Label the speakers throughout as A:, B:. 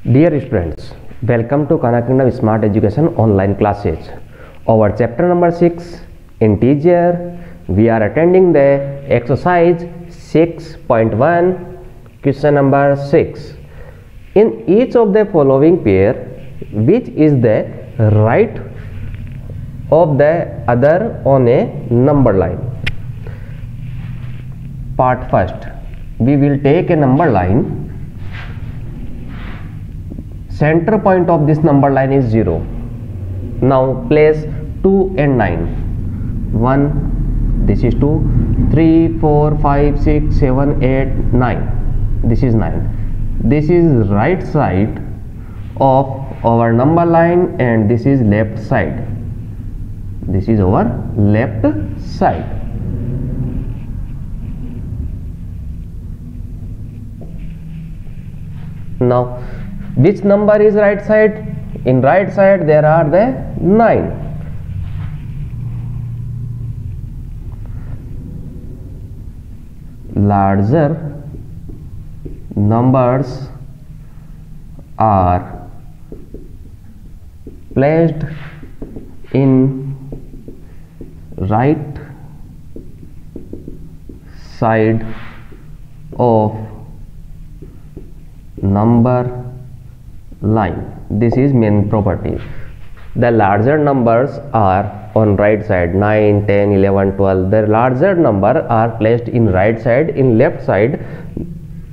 A: Dear students, welcome to Khan Academy Smart Education online classes. Our chapter number 6, integer. We are attending the exercise 6.1, question number 6. In each of the following pair, which is the right of the other on a number line? Part first, we will take a number line. Center point of this number line is 0. Now place 2 and 9. 1, this is 2, 3, 4, 5, 6, 7, 8, 9. This is 9. This is right side of our number line and this is left side. This is our left side. Now which number is right side? In right side there are the 9. Larger numbers are placed in right side of number line. This is main property. The larger numbers are on right side, 9, 10, 11, 12. The larger number are placed in right side. In left side,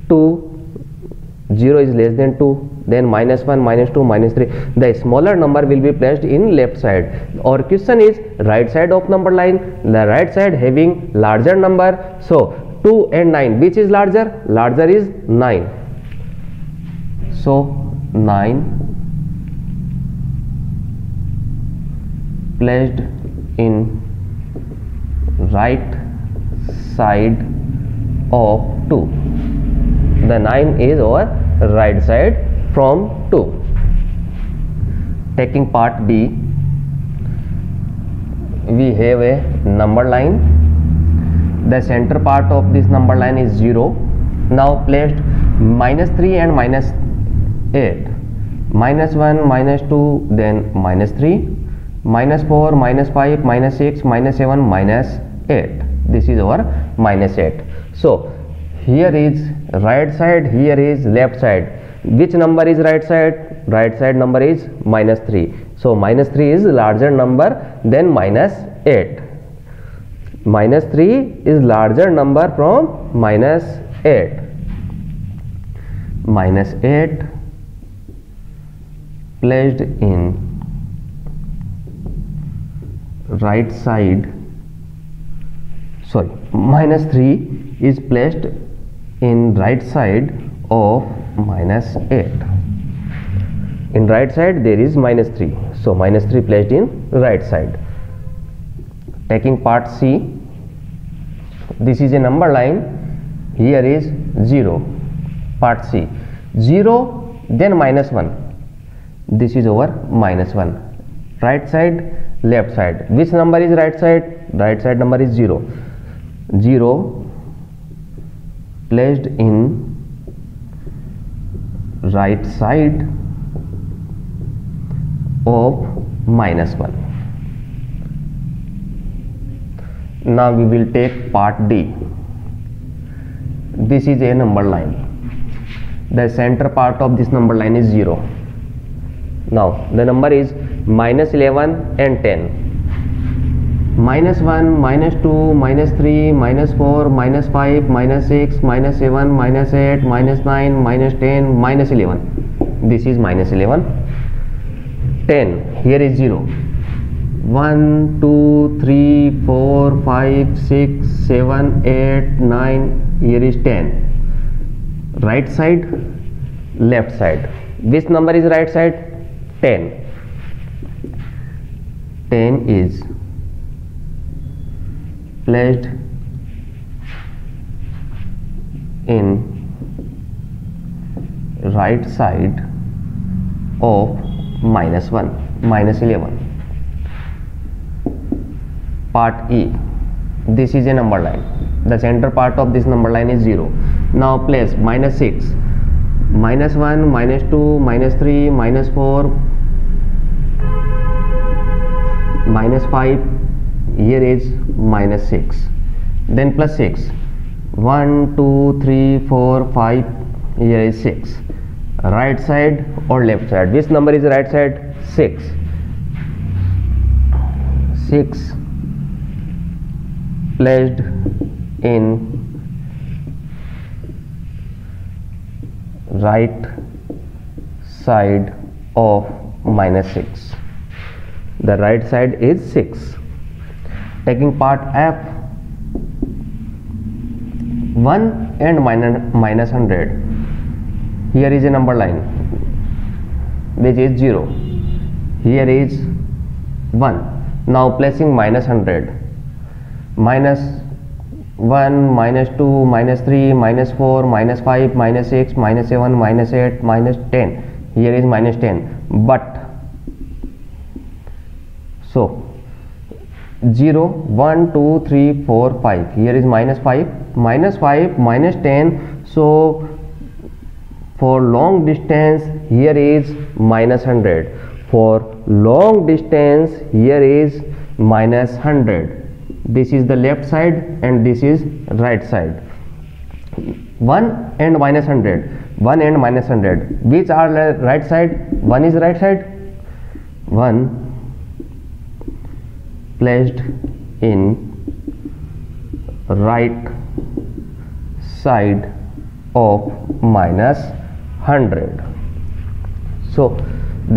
A: 2, 0 is less than 2, then minus 1, minus 2, minus 3. The smaller number will be placed in left side. Our question is right side of number line, the right side having larger number. So 2 and 9, which is larger? Larger is 9. So 9 placed in right side of 2. The 9 is our right side from 2. Taking part B, we have a number line. The center part of this number line is 0. Now placed minus 3 and minus 8, minus 1, minus 2, then minus 3, minus 4, minus 5, minus 6, minus 7, minus 8. This is our minus 8. So here is right side, here is left side. Which number is right side? Right side number is minus 3. So minus 3 is larger number than minus 8. Minus 3 is larger number from minus 8. Minus 8 placed in right side, minus 3 is placed in right side of minus 8. In right side there is minus 3, so minus 3 placed in right side. Taking part C, this is a number line, here is 0. Part C, 0 then minus 1. This is our minus 1. Right side, left side. Which number is right side? Right side number is 0. 0 placed in right side of minus 1. Now we will take part D. This is a number line. The center part of this number line is 0. Now the number is minus 11 and 10. Minus 1, minus 2, minus 3, minus 4, minus 5, minus 6, minus 7, minus 8, minus 9, minus 10, minus 11. This is minus 11. 10, here is 0. 1, 2, 3, 4, 5, 6, 7, 8, 9. Here is 10. Right side, left side. Which number is right side? 10. 10 is placed in right side of minus 1, minus 11. Part E, this is a number line. The center part of this number line is 0. Now place minus 6. -1, -2, -3, -4, -5, here is -6, then +6, 1, 2, 3, 4, 5, here is 6. Right side or left side? Which number is right side? 6. 6 placed in right side of -6. The right side is 6. Taking part F, 1 and -100. Here is a number line which is 0. Here is 1. Now placing -100, -1, -2, -3, -4, -5, -6, -7, -8, -10. Here is -10. But so 0, 1, 2, 3, 4, 5. Here is -5, -5, -10. So for long distance here is -100. For long distance here is -100. This is the left side and this is right side. 1 and -100. 1 and -100. Which are the right side? 1 is right side. 1 placed in right side of -100. So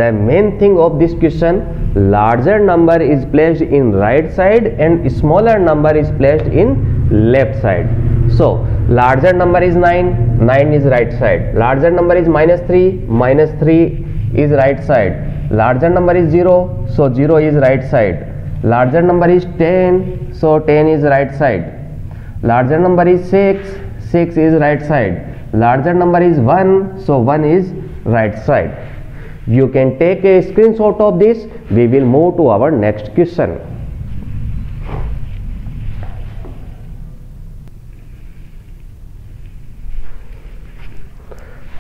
A: the main thing of this question, larger number is placed in right side and smaller number is placed in left side. So larger number is 9, 9 is right side. Larger number is -3, -3 is right side. Larger number is 0, so 0 is right side. Larger number is 10, so 10 is right side. Larger number is 6, 6 is right side. Larger number is 1, so 1 is right side. You can take a screenshot of this. We will move to our next question.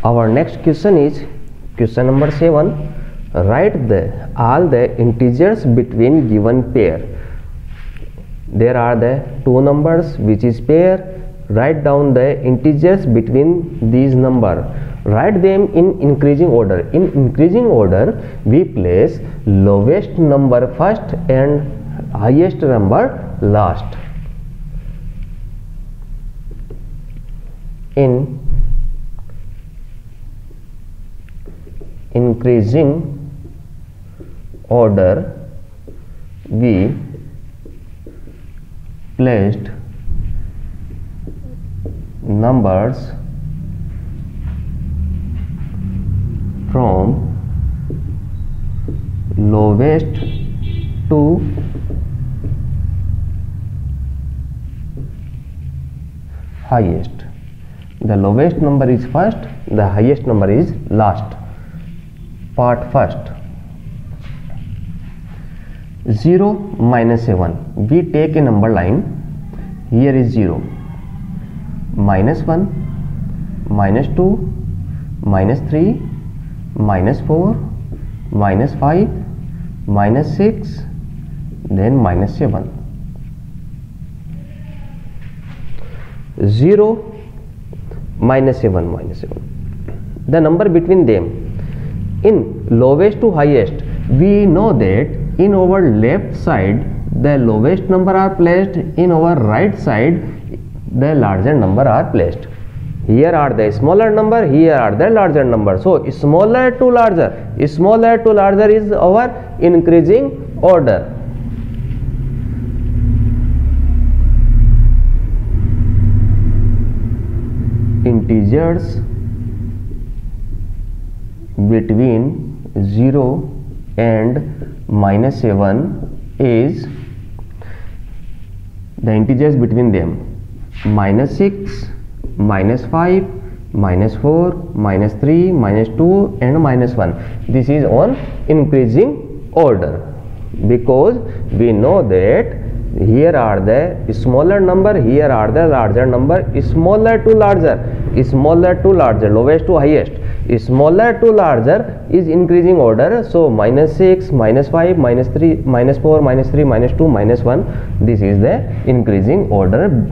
A: Our next question is question number 7. Write all the integers between given pair. There are the two numbers which is pair. Write down the integers between these numbers. Write them in increasing order. In increasing order, we place lowest number first and highest number last. In increasing order, we placed numbers from lowest to highest. The lowest number is first, the highest number is last. Part first. 0 minus 7. We take a number line. Here is 0. -1, -2, -3, -4, -5, -6, then -7. 0 -7, -7. The number between them. In lowest to highest, we know that in our left side the lowest number are placed, in our right side the larger number are placed. Here are the smaller number, here are the larger number. So smaller to larger, smaller to larger is our increasing order. Integers between 0 and -7 is the integers between them -6, -5, -4, -3, -2 and -1. This is on increasing order because we know that here are the smaller number, here are the larger number, smaller to larger, lowest to highest. smaller to larger is increasing order. So minus 6, minus 5, minus 3, minus 4, minus 3, minus 2, minus 1. This is the increasing order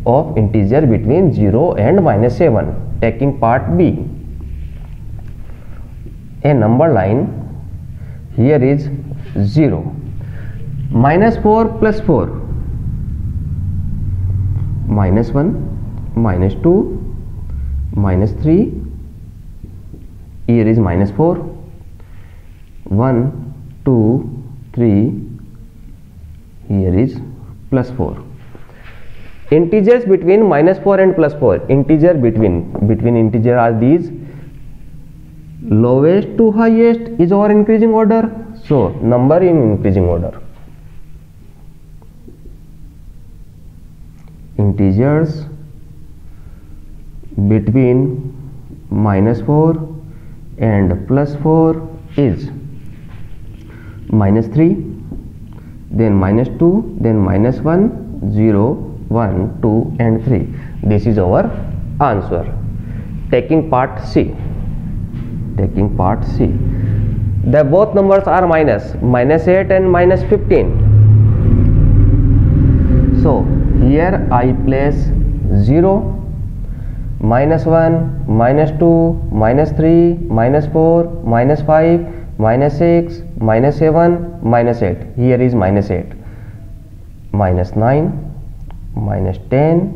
A: of integer between 0 and minus 7. Taking part B. A number line here is 0. Minus 4 plus 4. Minus 1, minus 2, minus 3. Here is minus 4. 1, 2, 3. Here is plus 4. Integers between minus 4 and plus 4. Integer between integer are these. Lowest to highest is our increasing order. So number in increasing order. Integers between minus 4 and plus 4 is minus 3, then minus 2, then minus 1, 0, 1, 2 and 3. This is our answer. Taking part C. Taking part C. The both numbers are minus 8 and minus 15. So here I place 0, minus 1, minus 2, minus 3, minus 4, minus 5, minus 6, minus 7, minus 8. Here is minus 8. Minus 9, minus 10,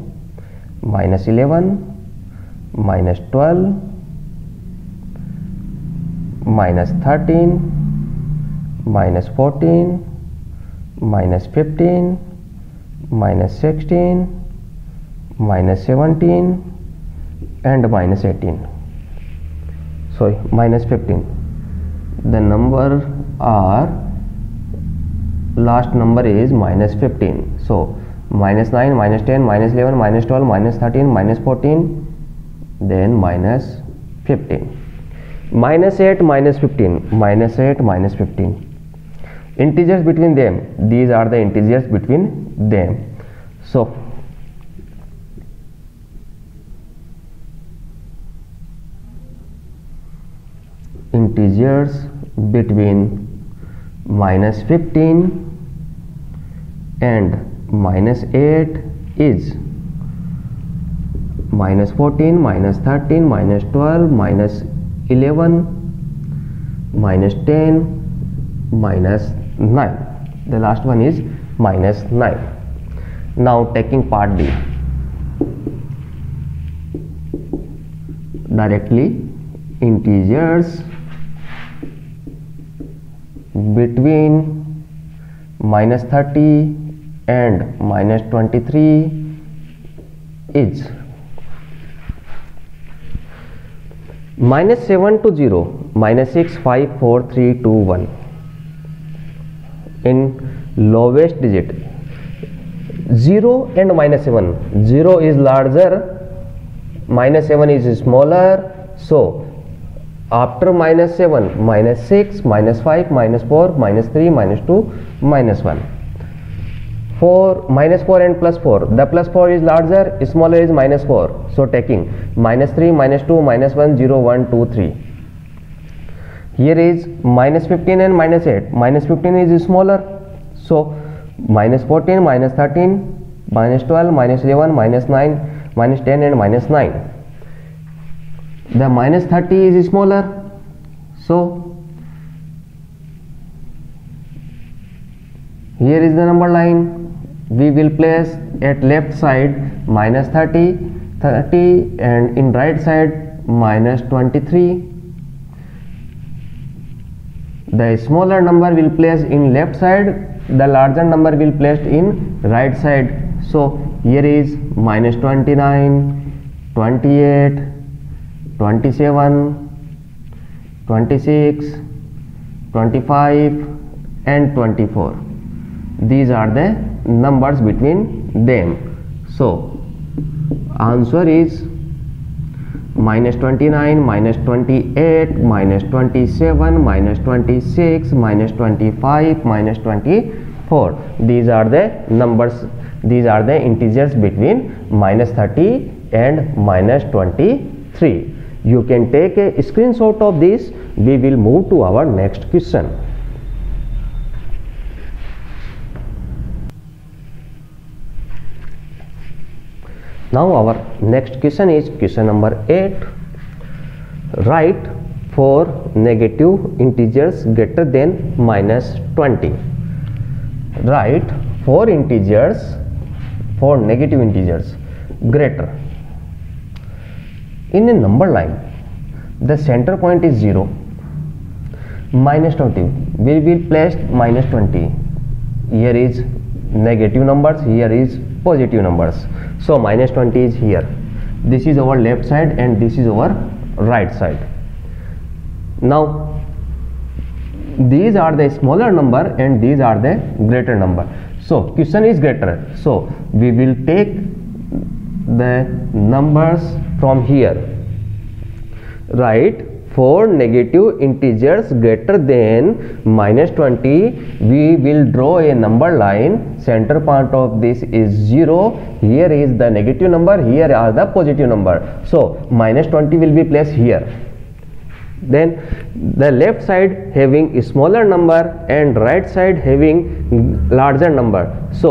A: minus 11, minus 12, minus 13, minus 14, minus 15, minus 16, minus 17 and minus 18. Sorry, minus 15. The number are, last number is minus 15. So minus 9, minus 10, minus 11, minus 12, minus 13, minus 14, then minus 15. Minus 8, minus 15, minus 8, minus 15. Integers between them, these are the integers between them. So integers between minus 15 and minus 8 is minus 14, minus 13, minus 12, minus 11, minus 10, minus 9. The last one is minus 9. Now taking part D. Directly integers between minus 30 and minus 23 is minus 7 to 0, minus 6, 5, 4, 3, 2, 1. In lowest digit, 0 and minus 7. 0 is larger, minus 7 is smaller. So after minus 7, minus 6, minus 5, minus 4, minus 3, minus 2, minus 1. 4, minus 4 and plus 4. The plus 4 is larger, smaller is minus 4. So taking minus 3, minus 2, minus 1, 0, 1, 2, 3. Here is minus 15 and minus 8. Minus 15 is smaller. So minus 14, minus 13, minus 12, minus 11, minus 9, minus 10 and minus 9. The minus 30 is smaller. So here is the number line. We will place at left side minus 30 and in right side minus 23. The smaller number will place in left side, the larger number will placed in right side. So here is minus 29, 28, 27, 26, 25 and 24. These are the numbers between them. So answer is minus 29, minus 28, minus 27, minus 26, minus 25, minus 24. These are the numbers, these are the integers between minus 30 and minus 23. You can take a screenshot of this. We will move to our next question. Now our next question is question number 8. Write 4 negative integers greater than -20. Write 4 negative integers greater. In a number line, the center point is 0, -20. We will place -20. Here is negative numbers, here is positive numbers. So -20 is here. This is our left side and this is our right side. Now these are the smaller number and these are the greater number. So question is greater. So we will take the numbers from here. Write 4 negative integers greater than -20. We will draw a number line. Center part of this is 0. Here is the negative number, here are the positive number. So -20 will be placed here. Then the left side having a smaller number and right side having larger number. So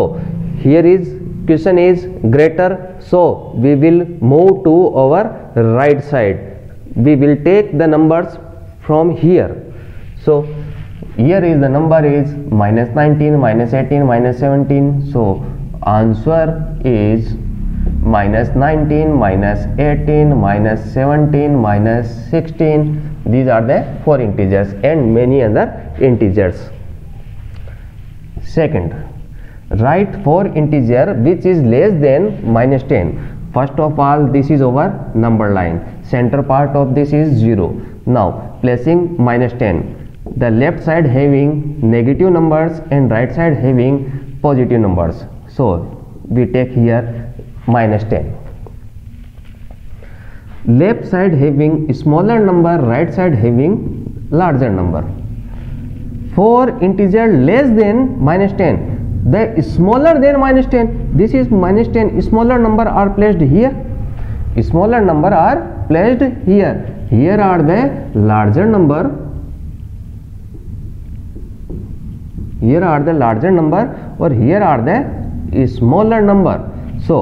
A: here is question is greater, so we will move to our right side. We will take the numbers from here. So here is the number is -19, -18, -17. So answer is -19, -18, -17, -16. These are the 4 integers and many other integers. Second, write 4 integer which is less than -10. First of all, this is our number line. Center part of this is 0. Now placing -10. The left side having negative numbers and right side having positive numbers. So we take here -10. Left side having smaller number, right side having larger number. 4 integer less than -10. The smaller than -10, this is -10, smaller number are placed here, smaller number are placed here. Here are the larger number, here are the larger number, or here are the smaller number. So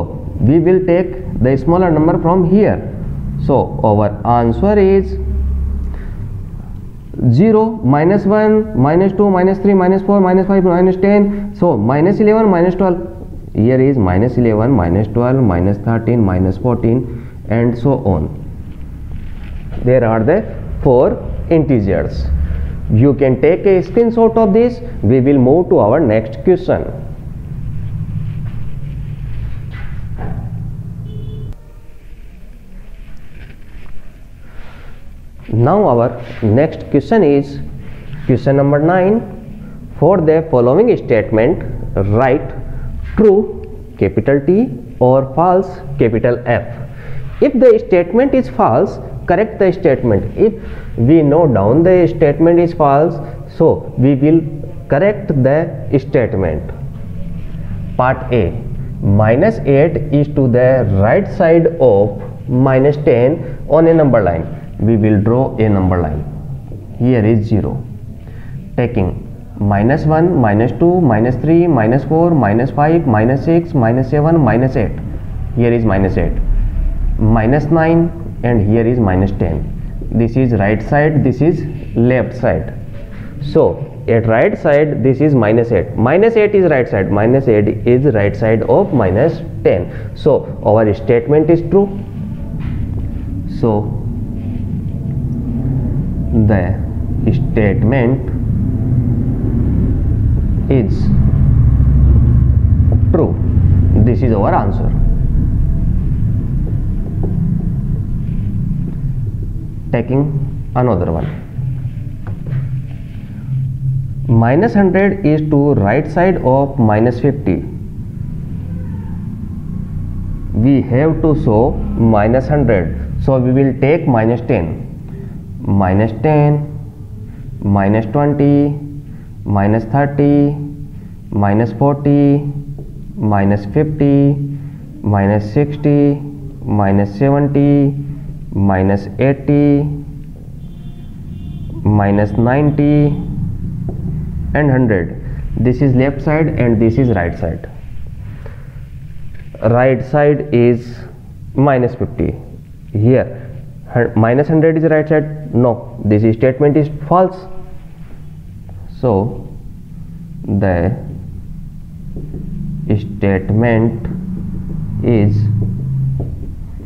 A: we will take the smaller number from here. So our answer is 0, -1, -2, -3, -4, -5, -10. So -11, -12. Here is -11, -12, -13, -14 and so on. There are the 4 integers. You can take a screenshot of this. We will move to our next question. Now our next question is question number 9. For the following statement, write true capital T or false capital F. If the statement is false, correct the statement. If we note down the statement is false, so we will correct the statement. Part A, -8 is to the right side of -10 on a number line. We will draw a number line. Here is 0. Taking -1, -2, -3, -4, -5, -6, -7, -8. Here is -8, -9 and here is -10. This is right side, this is left side. So at right side this is -8. -8 is right side, -8 is right side of -10. So our statement is true. So the statement is true. This is our answer. Taking another one. -100 is to right side of -50. We have to show -100. So we will take -10. -10, -20, -30, -40, -50, -60, -70, minus 80, minus 90 and 100. This is left side and this is right side. Right side is minus 50. Here minus 100 is right side. No, this statement is false. So the statement is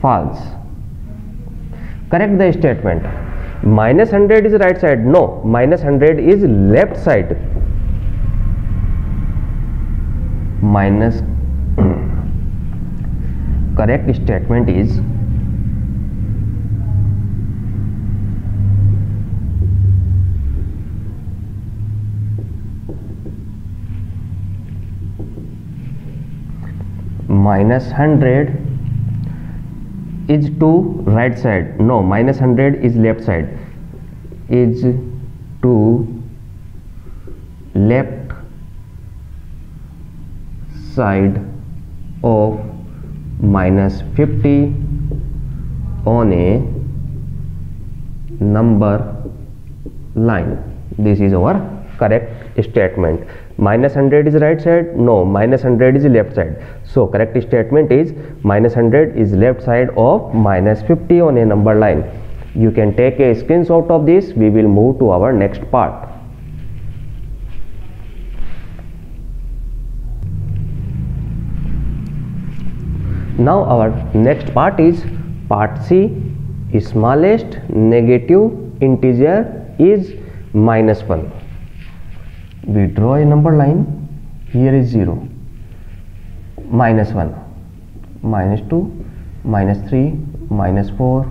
A: false. Correct the statement. Minus 100 is right side. No, minus 100 is left side. Minus correct statement is minus 100 is to right side. No, minus 100 is left side. Is to left side of minus 50 on a number line. This is our correct statement. Minus 100 is right side. No, minus 100 is left side. So correct statement is minus 100 is left side of minus 50 on a number line. You can take a screenshot of this. We will move to our next part. Now our next part is part C. Smallest negative integer is minus 1. We draw a number line. Here is 0, minus 1, minus 2, minus 3, minus 4,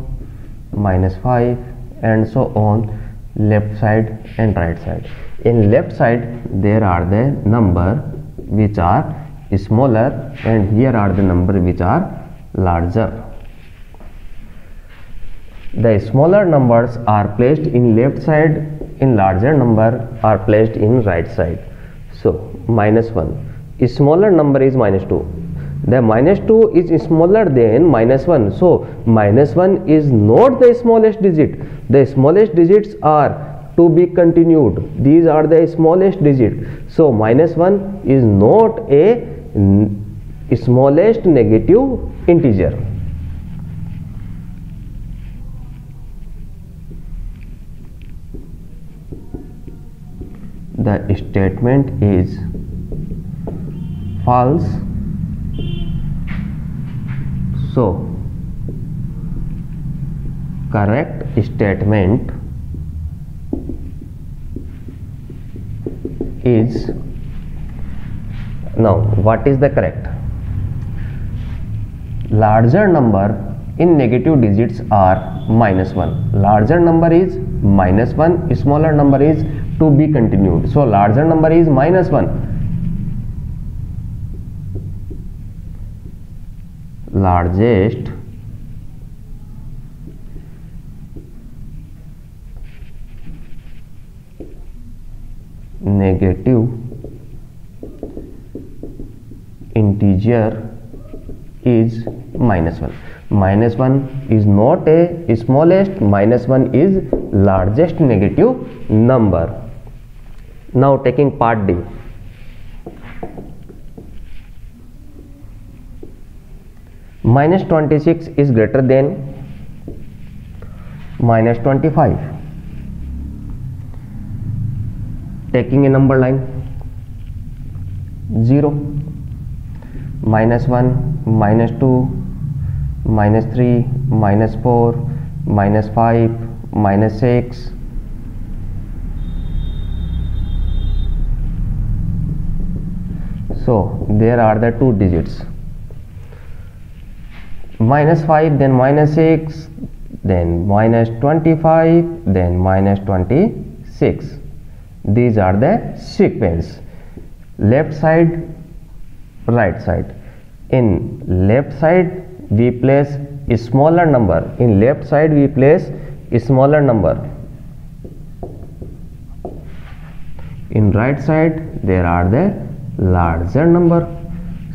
A: minus 5 and so on, left side and right side. In left side there are the number which are smaller and here are the number which are larger. The smaller numbers are placed in left side, in larger number are placed in right side. So minus 1, smaller number is minus 2. The minus 2 is smaller than minus 1. So minus 1 is not the smallest digit. The smallest digits are to be continued. These are the smallest digit. So minus 1 is not a smallest negative integer. The statement is false. So correct statement is, now what is the correct? Larger number in negative digits are minus 1. Larger number is minus 1, smaller number is to be continued. So larger number is minus 1. Largest negative integer is minus 1. Minus 1 is not a smallest, minus 1 is largest negative number. Now taking part D. Minus 26 is greater than minus 25. Taking a number line 0, minus 1, minus 2, minus 3, minus 4, minus 5, minus 6. So there are the two digits, minus 5, then minus 6, then minus 25, then minus 26. These are the sequence, left side, right side. In left side we place a smaller number. In left side we place a smaller number. In right side there are the larger number.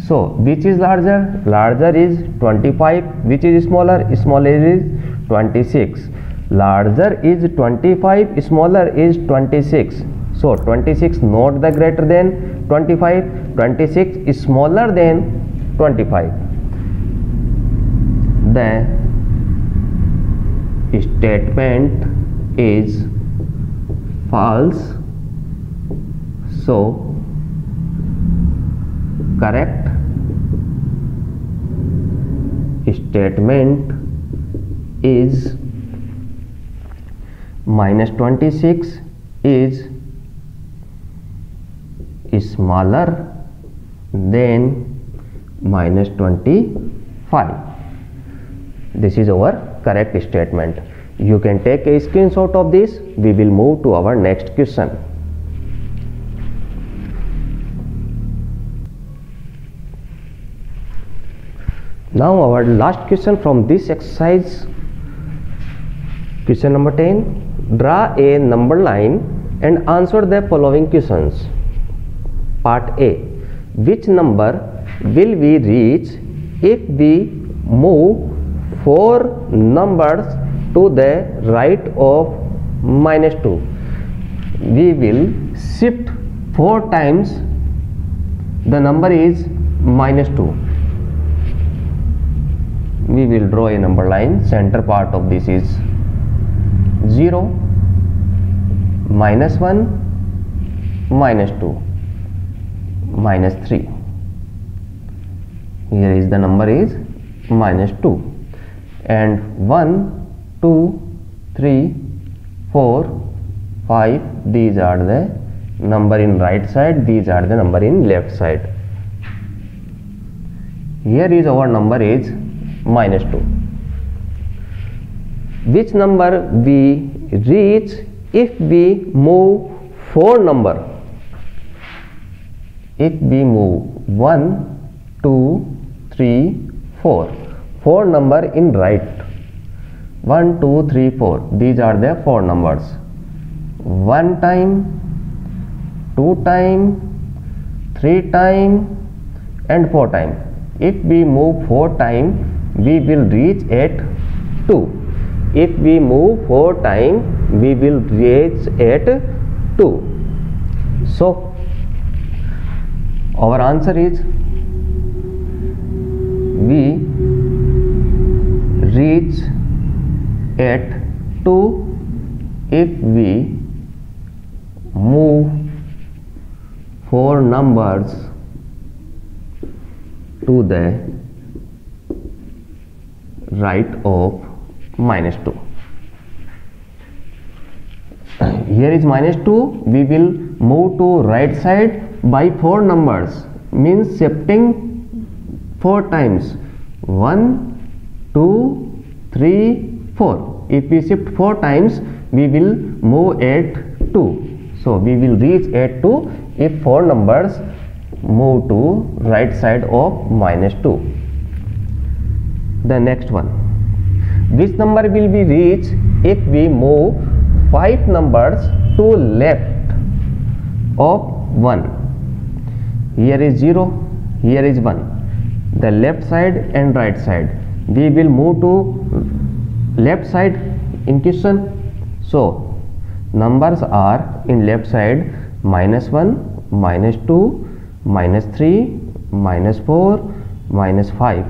A: So which is larger? Larger is 25. Which is smaller? Smaller is 26. Larger is 25, smaller is 26. So 26 not the greater than 25, 26 is smaller than 25. The statement is false. So correct statement is minus 26 is smaller than minus 25. This is our correct statement. You can take a screenshot of this. We will move to our next question. Now our last question from this exercise, question number 10. Draw a number line and answer the following questions. Part A. Which number will we reach if we move 4 numbers to the right of minus 2? We will shift 4 times the number is minus 2. We will draw a number line. Center part of this is 0, minus 1, minus 2, minus 3. Here is the number is minus 2, and 1, 2, 3, 4, 5. These are the number in right side, these are the number in left side. Here is our number is minus 2. Which number we reach if we move 4 number? If we move 1, 2, 3, 4. 4 number in right. 1, 2, 3, 4. These are the 4 numbers. 1 time, 2 time, 3 time, and 4 time. If we move 4 time, we will reach at 2. If we move 4 time, we will reach at 2. So our answer is we reach at 2 if we move 4 numbers to the right of minus 2. Here is minus 2. We will move to right side by 4 numbers, means shifting 4 times. 1, 2, 3, 4. If we shift 4 times, we will move at 2. So we will reach at 2 if 4 numbers move to right side of minus 2. The next one. Which number will we reach if we move 5 numbers to left of 1? Here is 0, here is 1. The left side and right side. We will move to left side in question. So numbers are in left side minus 1, minus 2, minus 3, minus 4, minus 5.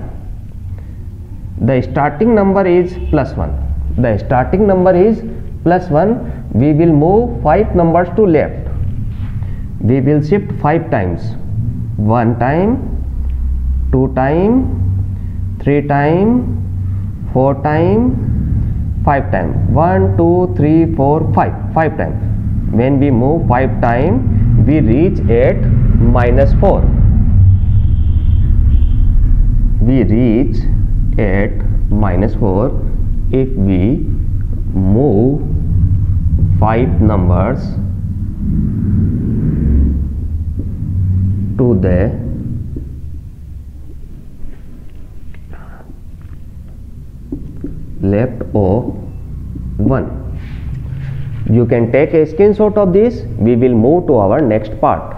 A: The starting number is plus 1. The starting number is plus 1. We will move 5 numbers to left. We will shift 5 times. 1 time, 2 time, 3 time, 4 time, 5 time. 1, 2, 3, 4, 5. 5 time. When we move 5 time, we reach at minus 4. We reach at minus 4 if we move 5 numbers to the left of 1. You can take a screenshot of this. We will move to our next part.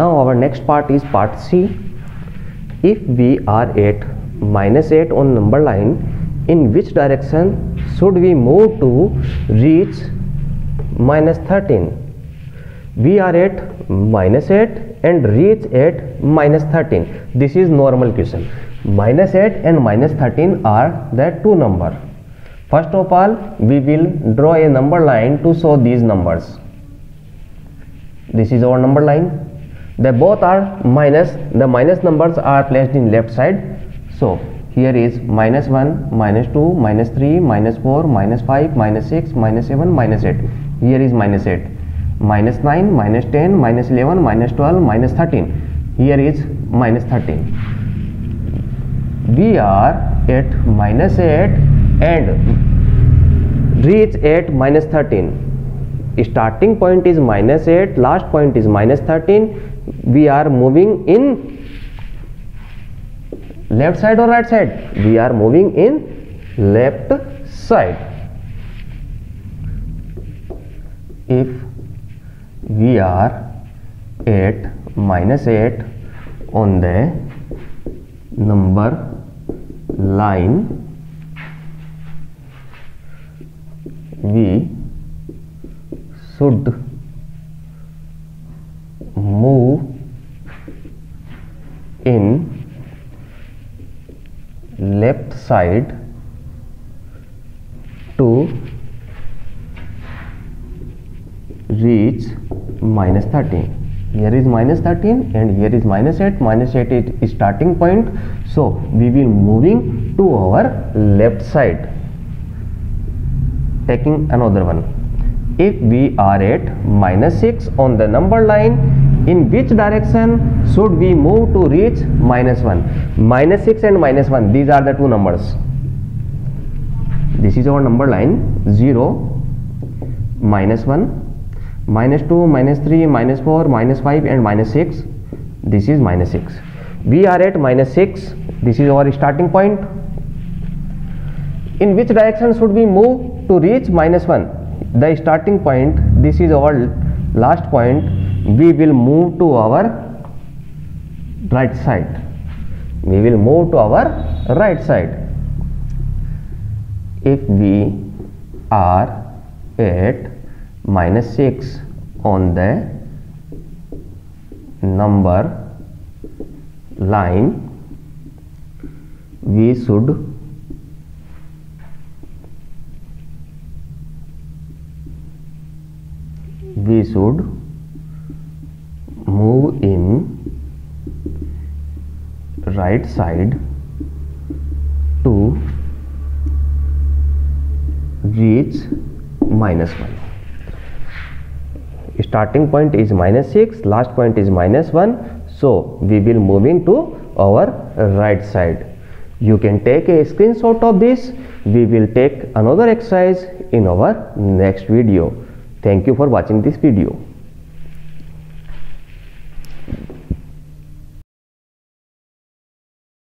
A: Now our next part is part C. If we are at -8 on number line, in which direction should we move to reach -13? We are at -8 and reach at -13. This is normal question. -8 and -13 are the two numbers. First of all, we will draw a number line to show these numbers. This is our number line. They both are minus. The minus numbers are placed in left side. So here is -1, -2, -3, -4, -5, -6, -7, -8. Here is -8. -9, -10, -11, -12, -13. Here is -13. We are at -8 and reach at -13. Starting point is -8, last point is -13. We are moving in left side or right side? We are moving in left side. If we are at -8 on the number line, we should move in left side to reach -13. Here is -13 and here is -8. -8 is starting point, so we will moving to our left side. Taking another one. If we are at -6 on the number line, in which direction should we move to reach -1? -6 and -1, these are the two numbers. This is our number line. 0, -1, -2, -3, -4, -5 and -6. This is -6. We are at -6. This is our starting point. In which direction should we move to reach -1? The starting point, this is our last point. We will move to our right side. We will move to our right side. If we are at -6 on the number line, we should move in right side to reach -1. Starting point is -6, last point is -1, so we will moving to our right side. You can take a screenshot of this. We will take another exercise in our next video. Thank you for watching this video.